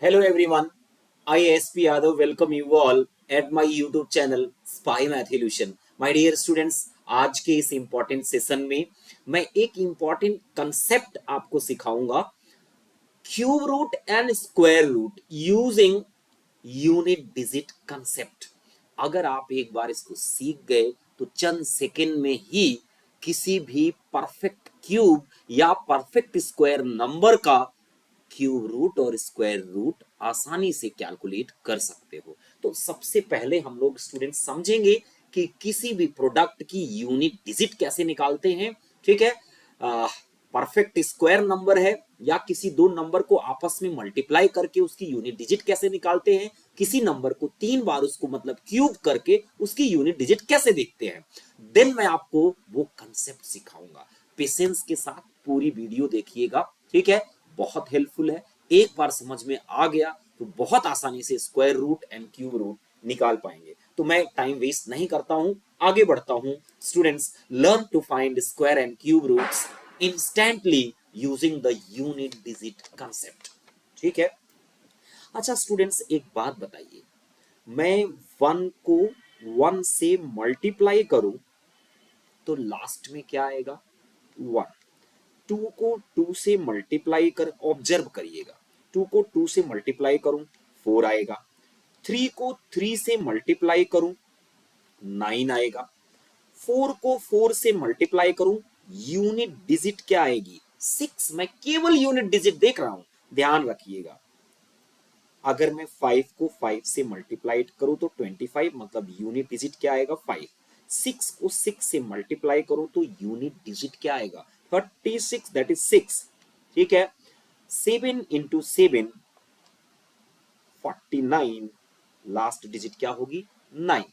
Hello everyone, I SP Yadav welcome you all at my YouTube channel Spy Math Illusion. My dear students, आज के इस important session में मैं एक important concept आपको सिखाऊंगा, cube root and square root using unit digit concept. अगर आप एक बार इसको सीख गए तो चंद सेकंड में ही किसी भी परफेक्ट क्यूब या परफेक्ट स्क्वायर नंबर का क्यूब रूट और स्क्वायर रूट आसानी से कैलकुलेट कर सकते हो। तो सबसे पहले हम लोग स्टूडेंट समझेंगे कि किसी भी प्रोडक्ट की यूनिट डिजिट कैसे निकालते हैं। ठीक है, परफेक्ट स्क्वायर नंबर है या किसी दो नंबर को आपस में मल्टीप्लाई करके उसकी यूनिट डिजिट कैसे निकालते हैं, किसी नंबर को 3 बार उसको मतलब क्यूब करके उसकी यूनिट डिजिट कैसे देखते हैं, देन मैं आपको वो कंसेप्ट सिखाऊंगा। पेशेंस के साथ पूरी वीडियो देखिएगा, ठीक है, बहुत हेल्पफुल है। एक बार समझ में आ गया तो बहुत आसानी से square root and cube root निकाल पाएंगे। तो मैं टाइम वेस्ट नहीं करता हूं, आगे बढ़ता हूं। Students, learn to find square and cube roots instantly using the unit digit concept. ठीक है, अच्छा स्टूडेंट्स एक बात बताइए, मैं 1 को 1 से मल्टीप्लाई करूं तो लास्ट में क्या आएगा? 1। 2 को 2 से मल्टीप्लाई कर, ऑब्जर्व करिएगा, 2 को 2 से मल्टीप्लाई करूं 4 आएगा, 3 को 3 से मल्टीप्लाई करूं 9 आएगा, 4 को 4 से मल्टीप्लाई करूं यूनिट डिजिट क्या आएगी? 6। मैं केवल यूनिट डिजिट देख रहा हूं, ध्यान रखिएगा। अगर मैं 5 को 5 से मल्टीप्लाई करूं तो 25, मतलब यूनिट डिजिट क्या आएगा? 5। 6 को 6 से मल्टीप्लाई करूं तो यूनिट डिजिट क्या आएगा? 36, दैट इज 6। ठीक है, 7 इंटू 7 49, लास्ट डिजिट क्या होगी? 9।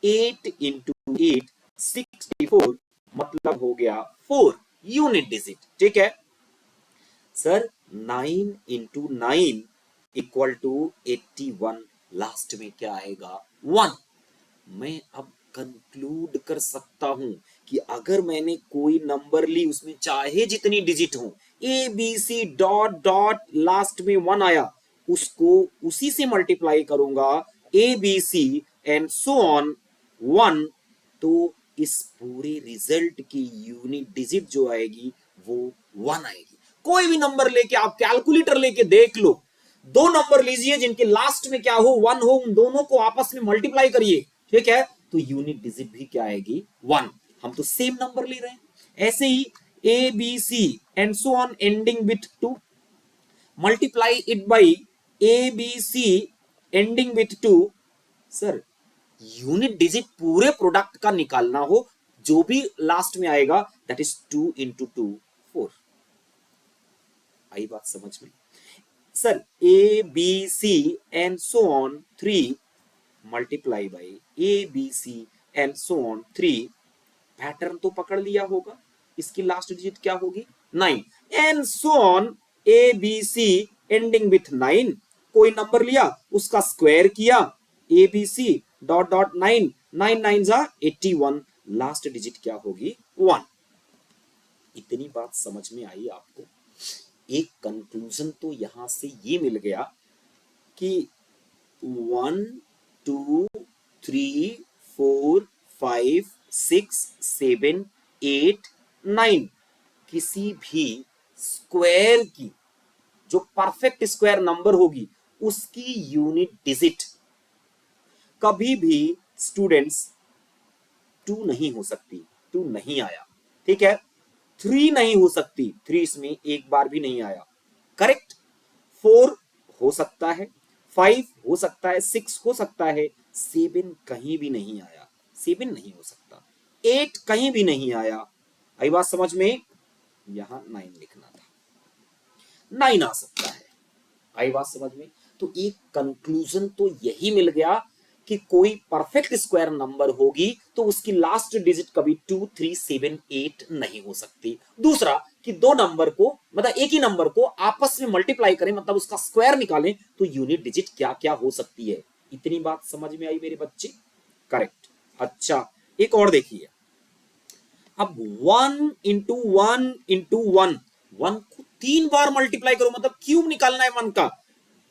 8 इंटू 8 64, मतलब हो गया 4 यूनिट डिजिट। ठीक है sir, 9 into 9 equal to 81, last में क्या आएगा? 1। मैं अब कंक्लूड कर सकता हूं कि अगर मैंने कोई नंबर ली, उसमें चाहे जितनी डिजिट हो, A B C dot dot last में 1 आया, उसको उसी से मल्टीप्लाई करूंगा, A B C and so on 1, तो इस पूरे रिजल्ट की यूनिट डिजिट जो आएगी वो 1 आएगी। कोई भी नंबर लेके आप कैलकुलेटर लेके देख लो, दो नंबर लीजिए जिनके लास्ट में क्या हो? 1 हो, उन दोनों को आपस में मल्टीप्लाई करिए, ठीक है, तो यूनिट डिजिट भी क्या आएगी? 1। हम तो सेम नंबर ले रहे हैं। ऐसे ही A B C and so on ending with 2, multiply it by A B C ending with 2। Sir, unit digit पूरे प्रोडक्ट का निकालना हो, जो भी लास्ट में आएगा दैट इज 2 इंटू 2 4। आई बात समझ में? Sir, A B C and so on 3 multiply by A B C and so on 3, pattern तो पकड़ लिया होगा, इसकी लास्ट डिजिट क्या होगी? 9 and so on A B C ending with 9, कोई नंबर लिया उसका स्क्वायर किया, A B C dot dot 9, 9 9 जा 81, लास्ट डिजिट क्या होगी? 1। इतनी बात समझ में आई आपको? एक कंक्लूजन तो यहां से ये मिल गया कि 1 2 3 4 5 6 7 8 9 किसी भी स्क्वायर की जो परफेक्ट स्क्वायर नंबर होगी उसकी यूनिट डिजिट कभी भी स्टूडेंट्स 2 नहीं हो सकती। 2 नहीं आया, ठीक है। 3 नहीं हो सकती, 3 इसमें एक बार भी नहीं आया, करेक्ट। 4 हो सकता है, 5 हो सकता है, 6 हो सकता है, 7 कहीं भी नहीं आया, 7 नहीं हो सकता, 8 कहीं भी नहीं आया। आई बात समझ में? यहां 9 लिखना था, 9 आ सकता है। आई बात समझ में? तो एक कंक्लूजन तो यही मिल गया कि कोई परफेक्ट स्क्वायर नंबर होगी तो उसकी लास्ट डिजिट कभी 2 3 7 8 नहीं हो सकती। दूसरा कि दो नंबर को, मतलब एक ही नंबर को आपस में मल्टीप्लाई करें, मतलब उसका स्क्वायर निकालें, तो यूनिट डिजिट क्या क्या हो सकती है। इतनी बात समझ में आई मेरे बच्चे? करेक्ट। अच्छा, एक और देखिए, अब 1 इंटू 1 इंटू 1, 1 को 3 बार मल्टीप्लाई करो, मतलब क्यूब निकालना है 1 का,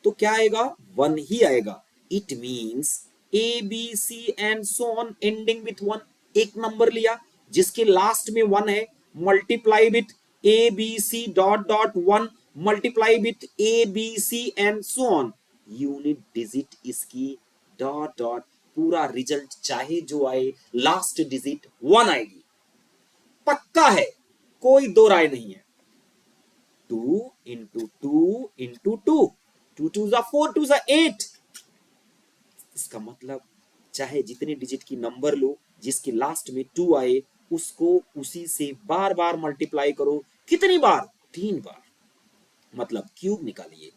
तो क्या आएगा, 1 ही आएगा। It means A B C and so on ending with 1, एक नंबर लिया जिसके लास्ट में 1 है, multiply with A B C dot dot 1, multiply with A B C and so on, unit digit इसकी डॉट डॉट, पूरा रिजल्ट चाहे जो आए लास्ट डिजिट 1 आएगी, पक्का है, कोई दो राय नहीं है। 2 इंटू 2 इंटू 2, 2 2 जा 4, 2 जा 8। इसका मतलब चाहे जितने डिजिट की नंबर लो, जिसके लास्ट में 2 आए उसको उसी से बार बार मल्टीप्लाई करो। कितनी बार, 3 बार, मतलब क्यूब निकालिए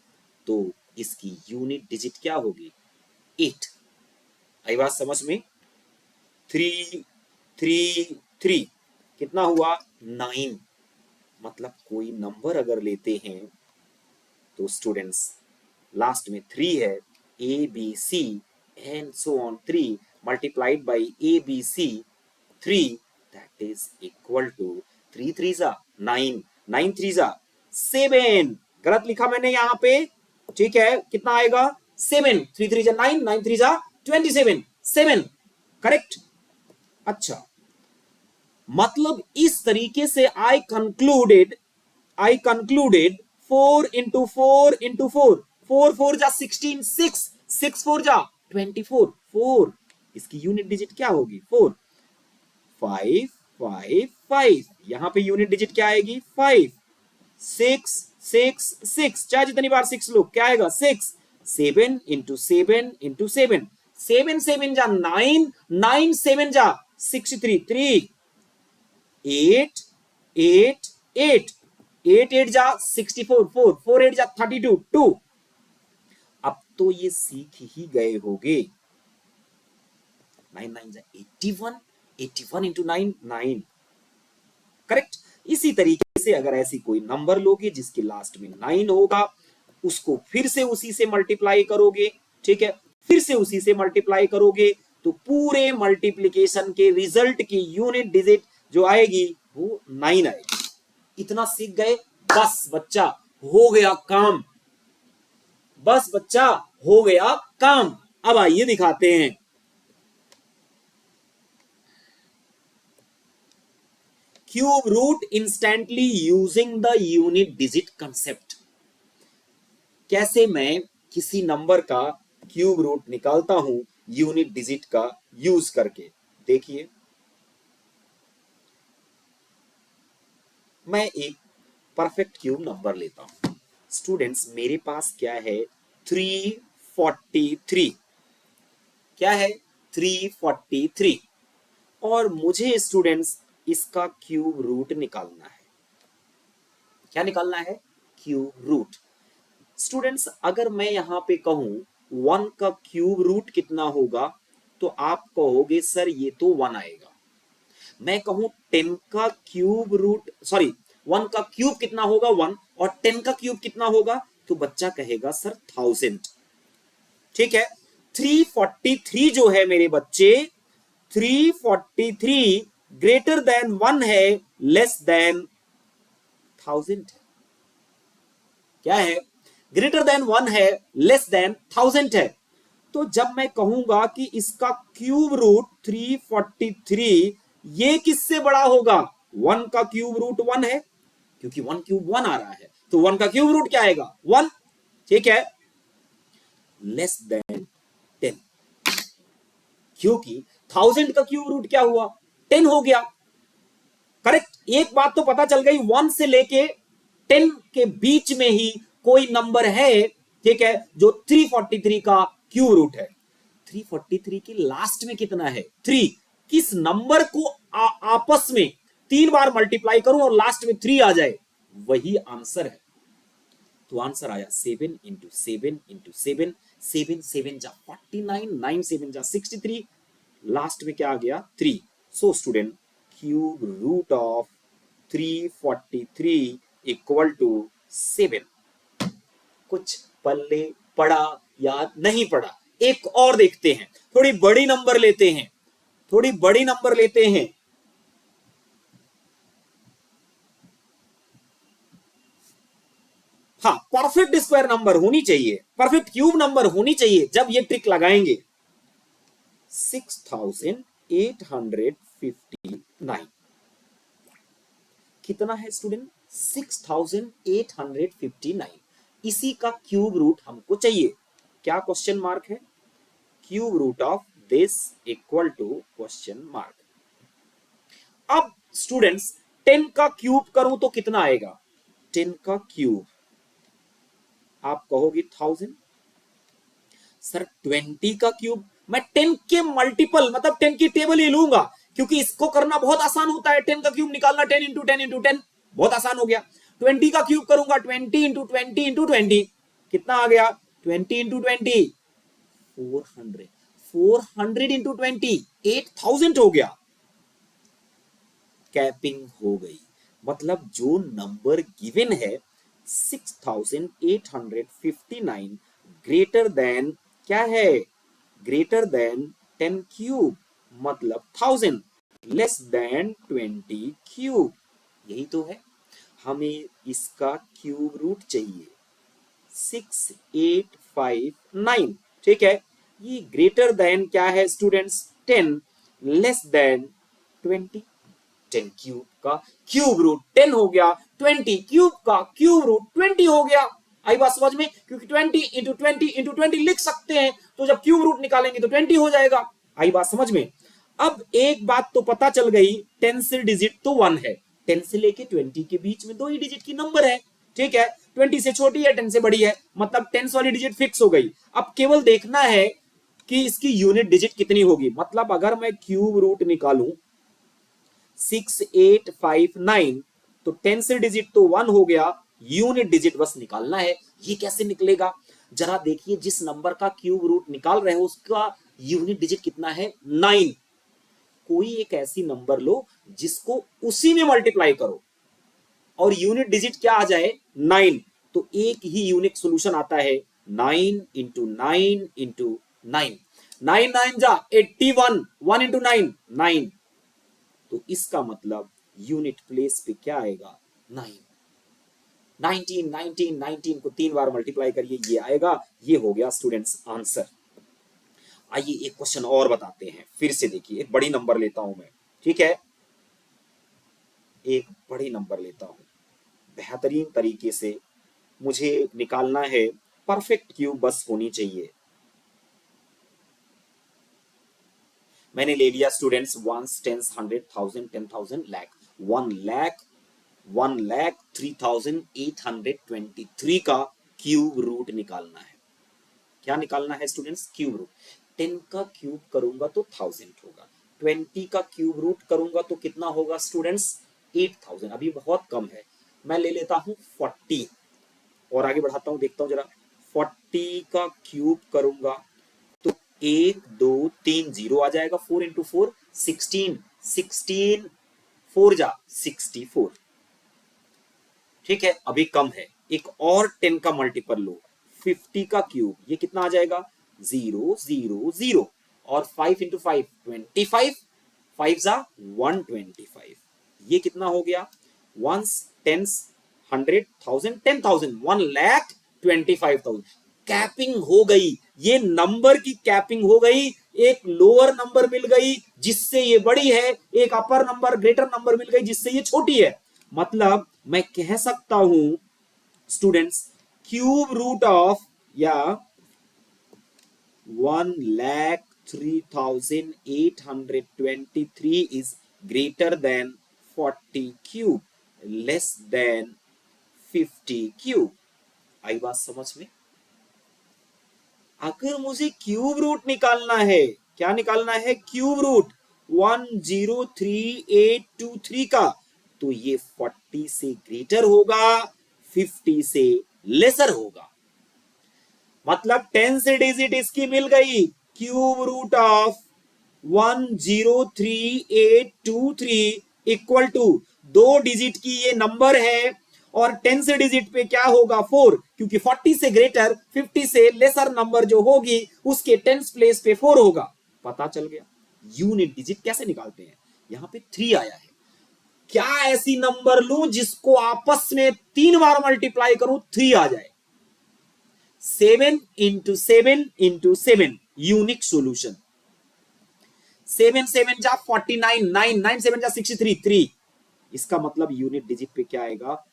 तो इसकी यूनिट डिजिट क्या होगी, 8। आई बात समझ में। 3 3 3 कितना हुआ, 9। मतलब कोई नंबर अगर लेते हैं तो स्टूडेंट्स लास्ट में 3 है, A B C and so on 3 multiplied by A B C 3, that is equal to 3 3 जा 9, 9 3 जा 7। गलत लिखा मैंने यहां पे, ठीक है, कितना आएगा 7, 3 3 जा 9, 9 3 जा 27, 7 करेक्ट। अच्छा, मतलब इस तरीके से आई कंक्लूडेड 4 इंटू 4 इंटू 4, 4 4 जा 16, 6 6 4 जा 24, 4, इसकी यूनिट डिजिट क्या होगी 4, 5 5 5, यहां पे यूनिट डिजिट क्या आएगी 5, 6 6 6, चाहे जितनी बार 6 लो क्या आएगा 6, 7 इंटू 7 इंटू 7, 7 7 जा 9, 9 7 जा 63, 3, 8 8 8, 8 8 जा 64, 4 4 8 जा 32, 2। अब तो ये सीख ही गए होगे, 9 9 जा 81, 81 इंटू 9 9, करेक्ट। इसी तरीके से अगर ऐसी कोई नंबर लोगे जिसके लास्ट में 9 होगा, उसको फिर से उसी से मल्टीप्लाई करोगे, ठीक है, फिर से उसी से मल्टीप्लाई करोगे तो पूरे मल्टीप्लिकेशन के रिजल्ट की यूनिट डिजिट जो आएगी वो 9 आएगी। इतना सीख गए, बस बच्चा हो गया काम, बस बच्चा हो गया काम। अब आइए दिखाते हैं। Cube root instantly using the unit digit concept. कैसे मैं किसी नंबर का क्यूब रूट निकालता हूं यूनिट डिजिट का यूज करके, देखिए मैं एक परफेक्ट क्यूब नंबर लेता हूं। स्टूडेंट्स मेरे पास क्या है 343, क्या है 343, और मुझे स्टूडेंट्स इसका क्यूब रूट निकालना है। क्या निकालना है, क्यूब रूट। स्टूडेंट्स अगर मैं यहां पे कहूं 1 का क्यूब रूट कितना होगा तो आप कहोगे सर ये तो 1 आएगा। मैं कहूं 10 का क्यूब रूट, सॉरी 1 का क्यूब कितना होगा 1, और 10 का क्यूब कितना होगा तो बच्चा कहेगा सर 1000, ठीक है। 343 जो है मेरे बच्चे, 343 ग्रेटर देन 1 है, लेस देन 1000, क्या है, ग्रेटर देन 1 है, लेस देन 1000 है। तो जब मैं कहूंगा कि इसका क्यूब रूट 343 ये किससे बड़ा होगा, 1 का क्यूब रूट 1 है, क्योंकि 1 क्यूब 1 आ रहा है तो 1 का क्यूब रूट क्या आएगा 1, ठीक है, लेस देन 10, क्योंकि 1000 का क्यूब रूट क्या हुआ 10 हो गया, करेक्ट। एक बात तो पता चल गई, 1 से लेके 10 के बीच में ही कोई नंबर है, ठीक है, जो 343 का क्यूब रूट है। 343 के लास्ट में कितना है 3, किस नंबर को आपस में 3 बार मल्टीप्लाई करूं और लास्ट में 3 आ जाए, वही आंसर है। तो आंसर आया 7 इंटू 7 इंटू 7, 7 7 जा 49, 9 7 जा 63, लास्ट में क्या आ गया 3। So student cube root of 343 equal to 7। कुछ पल्ले पड़ा या नहीं पड़ा, एक और देखते हैं, थोड़ी बड़ी नंबर लेते हैं, थोड़ी बड़ी नंबर लेते हैं। हाँ, परफेक्ट स्क्वायर नंबर होनी चाहिए, परफेक्ट क्यूब नंबर होनी चाहिए जब ये ट्रिक लगाएंगे। 6859 कितना है स्टूडेंट? 6859। इसी का क्यूब रूट हमको चाहिए। क्या क्वेश्चन मार्क है? Cube root of this equal to question mark. अब स्टूडेंट्स 10 का क्यूब करूं तो कितना आएगा? 10 का क्यूब आप कहोगे 1000। सर 20 का क्यूब मैं 10 के मल्टीपल मतलब 10 की टेबल ही लूंगा, क्योंकि इसको करना बहुत आसान होता है। 10 का क्यूब निकालना 10 इंटू 10 इंटू 10 बहुत आसान हो गया। 20 का क्यूब करूंगा 20 इंटू 20 इंटू 20 कितना आ गया? 20 इंटू 20 400। 400 इंटू 20 8000 हो गया। कैपिंग हो गई, मतलब जो नंबर गिवन है 6859 ग्रेटर देन क्या है? ग्रेटर देन 10 क्यूब मतलब 1000 लेस देन 20 क्यूब। यही तो है, हमें इसका क्यूब रूट चाहिए 6859। ठीक है, ये ग्रेटर देन क्या है स्टूडेंट्स? 10 less than 20। 10 क्यूब का क्यूब रूट 10 हो गया, 20 क्यूब का क्यूब रूट 20 हो गया। आई बात समझ में? क्योंकि 20 इंटू 20 इंटू 20 लिख सकते हैं, तो जब क्यूब रूट निकालेंगे तो 20 हो जाएगा। आई बात समझ में? अब एक बात तो पता चल गई, 10 से डिजिट तो 1 है, 10 से लेके 20 के बीच में 2 ही डिजिट की नंबर है। ठीक है, 20 से छोटी है 10 से बड़ी है, मतलब 10 वाली डिजिट फिक्स हो गई। अब केवल देखना है कि इसकी यूनिट डिजिट कितनी होगी। मतलब अगर मैं क्यूब रूट निकालूं 6859 तो 10 से डिजिट तो 1 हो गया, यूनिट डिजिट बस निकालना है। ये कैसे निकलेगा? जरा देखिए, जिस नंबर का क्यूब रूट निकाल रहे हो उसका यूनिट डिजिट कितना है? 9। कोई एक ऐसी नंबर लो जिसको उसी में मल्टीप्लाई करो और यूनिट डिजिट क्या आ जाए? 9। तो एक ही यूनिक सॉल्यूशन आता है, 9 इंटू 9 इंटू 9। 9 9 जा 81, 1 इंटू 9 9। तो इसका मतलब यूनिट प्लेस पे क्या आएगा? 9। 19 19 19 को 3 बार मल्टीप्लाई करिए, ये आएगा। ये हो गया स्टूडेंट्स आंसर। आइए एक क्वेश्चन और बताते हैं, फिर से देखिए, एक बड़ी नंबर लेता हूं मैं। ठीक है, एक बड़ी नंबर लेता हूं, बेहतरीन तरीके से मुझे निकालना है। परफेक्ट क्यूब बस होनी चाहिए। मैंने ले लिया स्टूडेंट्स 1 10 100 1000 10,000 लाख 1 लाख 1,03,823 का क्यूब रूट निकालना है। क्या निकालना है स्टूडेंट्स? Cube root. 10 का क्यूब करूंगा तो 1000 होगा, 20 का क्यूब रूट करूंगा तो कितना होगा स्टूडेंट्स? 8000। अभी बहुत कम है, मैं ले लेता हूं 40 और आगे बढ़ाता हूं, देखता हूं जरा। 40 का क्यूब करूंगा तो 1 2 3 जीरो आ जाएगा, 4 इंटू 4 16 16 4 जा 64। ठीक है, अभी कम है, एक और 10 का मल्टीपल लो, 50 का क्यूब, ये कितना आ जाएगा? 0 0 0 और 5 इंटू 5 25, 5 जा 125। ये कितना हो गया? 1 10 100 1000 10,000 1,25,000। कैपिंग हो गई, ये नंबर की कैपिंग हो गई। एक लोअर नंबर मिल गई जिससे ये बड़ी है, एक अपर नंबर ग्रेटर नंबर मिल गई जिससे ये छोटी है। मतलब मैं कह सकता हूं स्टूडेंट्स, क्यूब रूट ऑफ या 1,03,823 is greater than 40 cube, less than 50 cube। आई बात समझ में? अगर मुझे क्यूब रूट निकालना है, क्या निकालना है? क्यूब रूट 103823 का, तो ये 40 से ग्रेटर होगा, 50 से लेसर होगा। मतलब 10 से डिजिट इसकी मिल गई, cube root of 103823 equal to 2 digit की ये नंबर है, और 10 से डिजिट पे क्या होगा? 4, क्योंकि 40 से ग्रेटर 50 से लेसर नंबर जो होगी उसके 10 प्लेस पे 4 होगा। पता चल गया। यूनिट डिजिट कैसे निकालते हैं? यहां पे 3 आया है, क्या ऐसी नंबर लूं जिसको आपस में 3 बार मल्टीप्लाई करूं 3 आ जाए? 7 into 7 into 7 यूनिक सोल्यूशन। 7 7 जा 49, 9 9 7 जा 63, 3। इसका मतलब यूनिट डिजिट पे क्या आएगा?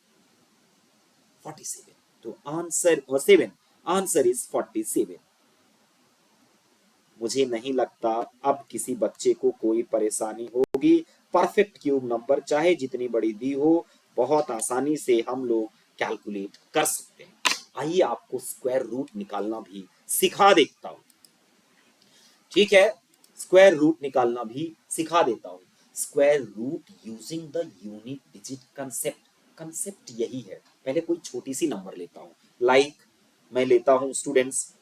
47। तो आंसर और 7, आंसर इज 47। मुझे नहीं लगता अब किसी बच्चे को कोई परेशानी होगी। परफेक्ट क्यूब नंबर चाहे जितनी बड़ी दी हो, बहुत आसानी से हम लोग कैलकुलेट कर सकते हैं। आइए आपको स्क्वायर रूट निकालना भी सिखा देता हूं। ठीक है, स्क्वायर रूट निकालना भी सिखा देता हूं। Square root using the unit digit concept. Concept यही है। पहले कोई छोटी सी नंबर लेता हूं, लाइक मैं लेता हूं स्टूडेंट्स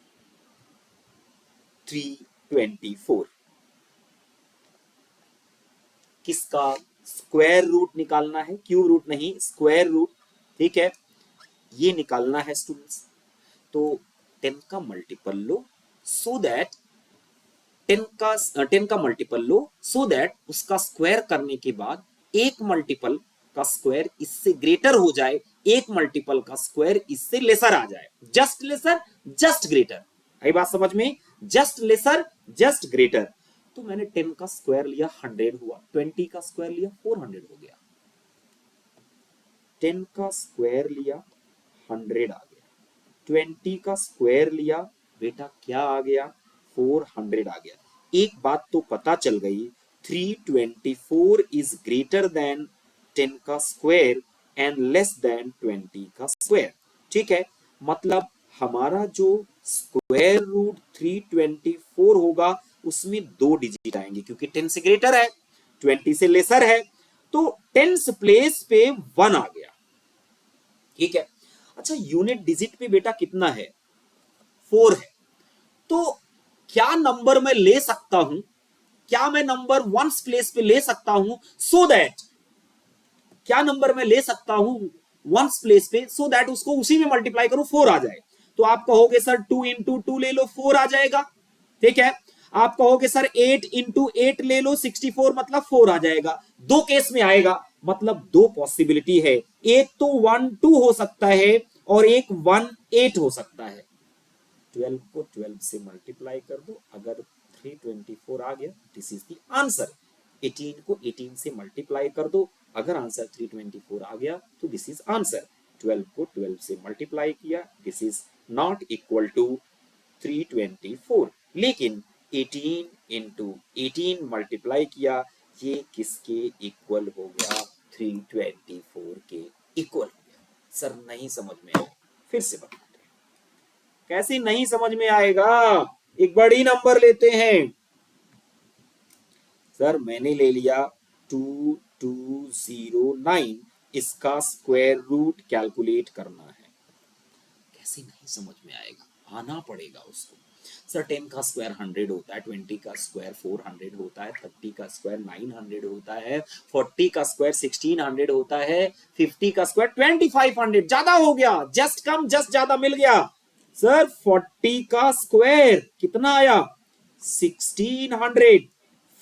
324। किसका स्क्वायर रूट निकालना है, क्यूब रूट नहीं, स्क्वायर रूट। ठीक है, ये निकालना है स्टूडेंट्स। तो 10 का मल्टीपल लो सो दैट 10 का मल्टीपल लो सो दैट उसका स्क्वायर करने के बाद एक मल्टीपल का स्क्वायर इससे ग्रेटर हो जाए, एक मल्टीपल का स्क्वायर इससे लेसर आ जाए। Just lesser, just greater. आई बात समझ में? Just lesser, just greater. तो मैंने 10 का स्क्वायर लिया 100 हुआ, 20 का स्क्वायर लिया 400 हो गया। 10 का स्क्वायर लिया 100 आ गया, 20 का स्क्वायर लिया बेटा क्या आ गया? 400 आ गया। एक बात तो पता चल गई, 324 इज ग्रेटर देन 10 का स्क्वायर एंड लेस देन 20 का स्क्वायर। ठीक है, मतलब हमारा जो स्क्वायर रूट 324 होगा उसमें 2 डिजिट आएंगे, क्योंकि 10 से ग्रेटर है, 20 से लेसर है, तो 10 प्लेस पे 1 आ गया। ठीक है, अच्छा यूनिट डिजिट पे बेटा कितना है? 4 है। तो क्या नंबर मैं ले सकता हूं, क्या मैं नंबर वंस प्लेस पे ले सकता हूं सो दैट, क्या नंबर मैं ले सकता हूं वंस प्लेस पे सो दैट उसको उसी में मल्टीप्लाई करूं 4 आ जाए? तो आप कहोगे सर 2 इंटू 2 ले लो 4 आ जाएगा। ठीक है, आप कहोगे सर 8 इंटू 8 ले लो 64 मतलब 4 आ जाएगा। दो केस में आएगा, मतलब दो पॉसिबिलिटी है, एक तो 1 2 हो सकता है और एक 1 8 हो सकता है। 12 को 12 से मल्टीप्लाई कर दो, अगर 324 आ गया दिस इज द आंसर। 18 को 18 से मल्टीप्लाई कर दो, अगर आंसर 324 आ गया तो दिस इज आंसर। 12 को 12 से मल्टीप्लाई किया, this is not equal to 324, लेकिन 18 इंटू 18 मल्टीप्लाई किया, ये किसके इक्वल हो गया? 324 के इक्वल हो गया। सर नहीं समझ में आया, फिर से बता। कैसे नहीं समझ में आएगा? एक बड़ी नंबर लेते हैं। सर मैंने ले लिया 2209, इसका स्क्वायर रूट कैलकुलेट करना है। कैसे नहीं समझ में आएगा? आना पड़ेगा उसको। सर 10 का स्क्वायर 100 होता है, 20 का स्क्वायर 400 होता है, 30 का स्क्वायर 900 होता है, 40 का स्क्वायर 1600 होता है, 50 का स्क्वायर 2500। ज्यादा हो गया, जस्ट कम जस्ट ज्यादा मिल गया। सर 40 का स्क्वायर कितना आया? 1600।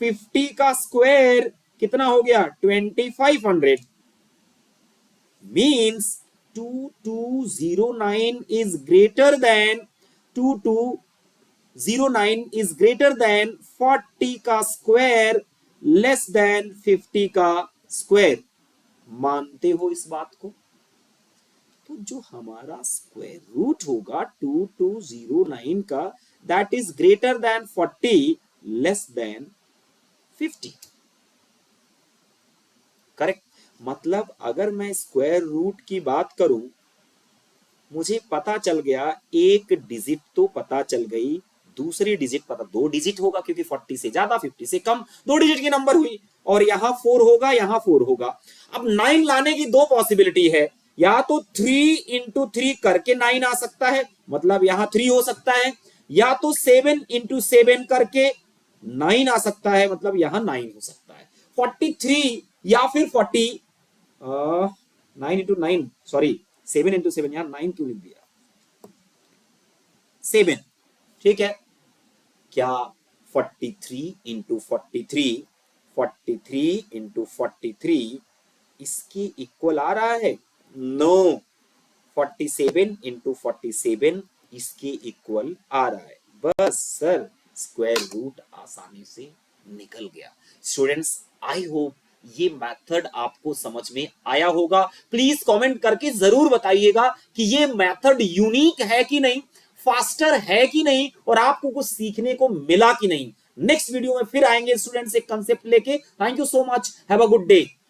50 का स्क्वायर कितना हो गया? 2500। Means 2209 is greater than 2209 is greater than 40 का स्क्वायर लेस देन 50 का स्क्वायर। मानते हो इस बात को? तो जो हमारा स्क्वायर रूट होगा 2209 का, that is greater than 40 less than 50। Correct. मतलब अगर मैं स्क्वायर रूट की बात करूं, मुझे पता चल गया, एक डिजिट तो पता चल गई, दूसरी डिजिट पता, 2 डिजिट होगा क्योंकि 40 से ज्यादा 50 से कम 2 डिजिट की नंबर हुई, और यहां 4 होगा यहां 4 होगा। अब 9 लाने की दो पॉसिबिलिटी है, या तो 3 इंटू 3 करके 9 आ सकता है, मतलब यहां 3 हो सकता है, या तो 7 इंटू 7 करके 9 आ सकता है, मतलब यहां 9 हो सकता है। 43 या फिर 40, 9 इंटू 9, सॉरी 7 इंटू 7, यार 9 क्यों लिख दिया? 7। ठीक है, क्या 43 इंटू 43, 43 इंटू 43 इसके इक्वल आ रहा है? नो, 47 इंटू 47 इसके इक्वल आ रहा है। बस सर स्क्वायर रूट आसानी से निकल गया। स्टूडेंट्स आई होप ये मेथड आपको समझ में आया होगा। प्लीज कमेंट करके जरूर बताइएगा कि ये मेथड यूनिक है कि नहीं, फास्टर है कि नहीं, और आपको कुछ सीखने को मिला कि नहीं। नेक्स्ट वीडियो में फिर आएंगे स्टूडेंट्स एक कंसेप्ट लेके। Thank you so much, have a good day.